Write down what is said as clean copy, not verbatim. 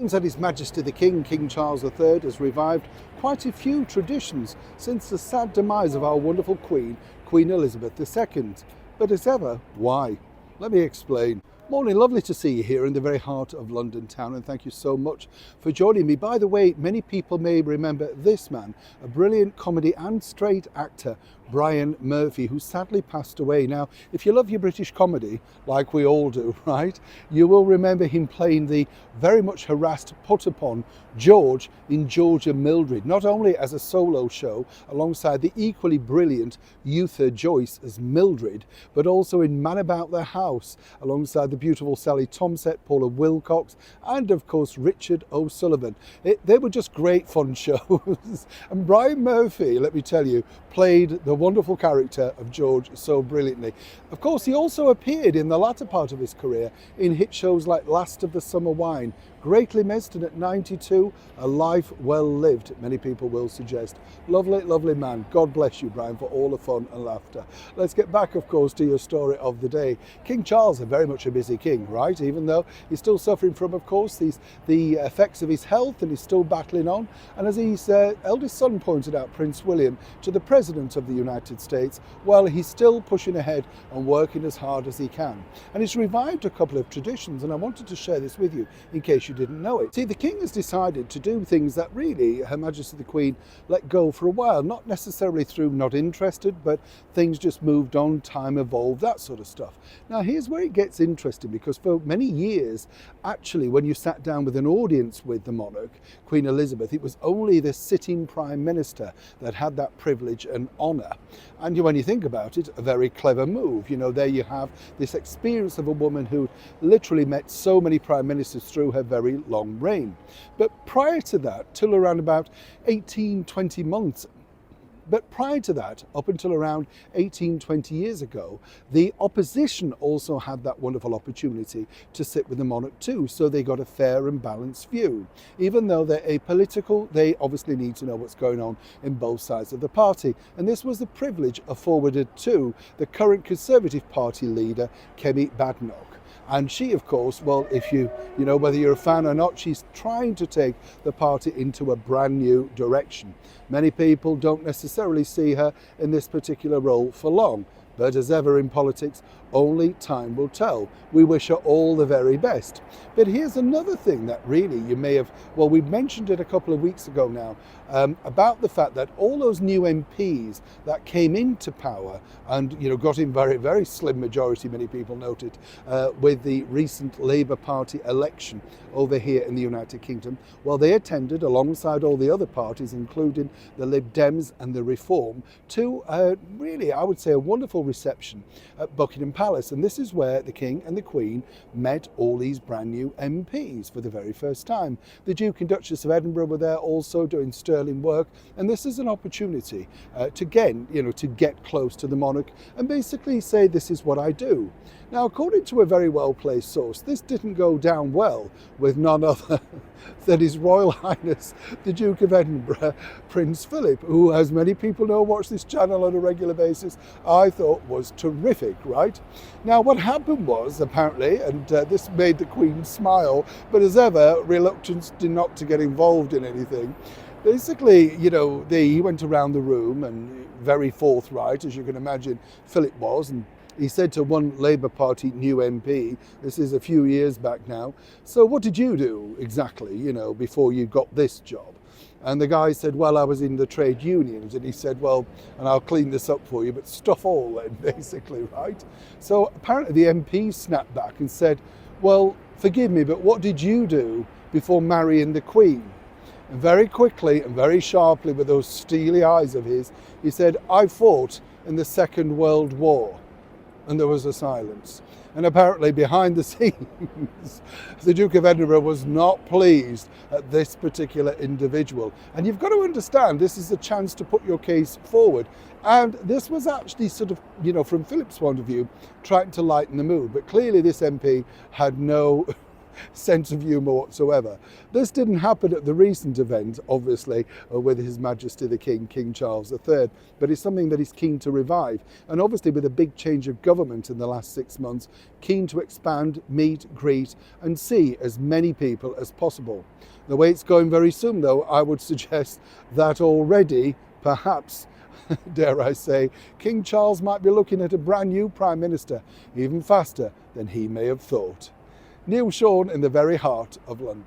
Seems that His Majesty the King, King Charles III, has revived quite a few traditions since the sad demise of our wonderful Queen, Queen Elizabeth II. But as ever, why? Let me explain. Morning, lovely to see you here in the very heart of London town, and thank you so much for joining me. By the way, many people may remember this man, a brilliant comedy and straight actor, Brian Murphy, who sadly passed away. Now, if you love your British comedy, like we all do, right, you will remember him playing the very much harassed, put upon George in George and Mildred, not only as a solo show alongside the equally brilliant Eutha Joyce as Mildred, but also in Man About the House alongside the beautiful Sally Tomset, Paula Wilcox, and of course Richard O'Sullivan. They were just great fun shows. And Brian Murphy, let me tell you, played the wonderful character of George so brilliantly. Of course, he also appeared in the latter part of his career in hit shows like Last of the Summer Wine, greatly missed, and at 92, a life well lived, many people will suggest. Lovely, lovely man. God bless you, Brian, for all the fun and laughter. Let's get back, of course, to your story of the day. King Charles is very much a busy king, right? Even though he's still suffering from, of course, the effects of his health, and he's still battling on. And as his eldest son pointed out, Prince William, to the President of the United States, well, he's still pushing ahead and working as hard as he can. And he's revived a couple of traditions, and I wanted to share this with you in case you didn't know it. See, the King has decided to do things that really Her Majesty the Queen let go for a while, not necessarily through not interested, but things just moved on, time evolved, that sort of stuff. Now, here's where it gets interesting, because for many years, actually, when you sat down with an audience with the monarch, Queen Elizabeth, it was only the sitting Prime Minister that had that privilege and honour. And when you think about it, a very clever move. You know, there you have this experience of a woman who literally met so many Prime Ministers through her very long reign. But prior to that, till around about 18-20 months, but prior to that, up until around 18-20 years ago, the opposition also had that wonderful opportunity to sit with the monarch too, so they got a fair and balanced view. Even though they're apolitical, they obviously need to know what's going on in both sides of the party. And this was the privilege afforded to the current Conservative Party leader, Kemi Badenoch. And she, of course, well, if you know, whether you're a fan or not, she's trying to take the party into a brand new direction. Many people don't necessarily see her in this particular role for long. But as ever in politics, only time will tell. We wish her all the very best. But here's another thing that really you may have, well, we mentioned it a couple of weeks ago now, about the fact that all those new MPs that came into power and, you know, got in very, very slim majority, many people noted, with the recent Labour Party election over here in the United Kingdom, well, they attended alongside all the other parties, including the Lib Dems and the Reform, to really, I would say, a wonderful reception at Buckingham Palace. And this is where the King and the Queen met all these brand new MPs for the very first time. The Duke and Duchess of Edinburgh were there also doing sterling work, and this is an opportunity to get close to the monarch and basically say, this is what I do. Now, according to a very well-placed source, this didn't go down well with none other than His Royal Highness the Duke of Edinburgh, Prince Philip, who, as many people know, watch this channel on a regular basis, I thought was terrific, right? Now, what happened was, apparently, and this made the Queen smile, but as ever, reluctance did not to get involved in anything. Basically, you know, he went around the room and very forthright, as you can imagine, Philip was, and he said to one Labour Party new MP, this is a few years back now, so what did you do exactly, you know, before you got this job? And the guy said, well, I was in the trade unions. And he said, well, and I'll clean this up for you, but stuff all then, basically, right? So apparently the MP snapped back and said, well, forgive me, but what did you do before marrying the Queen? And very quickly and very sharply, with those steely eyes of his, he said, I fought in the Second World War. And there was a silence. And apparently behind the scenes, the Duke of Edinburgh was not pleased at this particular individual. And you've got to understand, this is a chance to put your case forward. And this was actually sort of, you know, from Philip's point of view, trying to lighten the mood. But clearly this MP had no sense of humour whatsoever. This didn't happen at the recent event, obviously, with His Majesty the King, King Charles III, but it's something that he's keen to revive. And obviously with a big change of government in the last 6 months, keen to expand, meet, greet and see as many people as possible. The way it's going very soon though, I would suggest that already, perhaps, dare I say, King Charles might be looking at a brand new Prime Minister, even faster than he may have thought. Neil Sean in the very heart of London.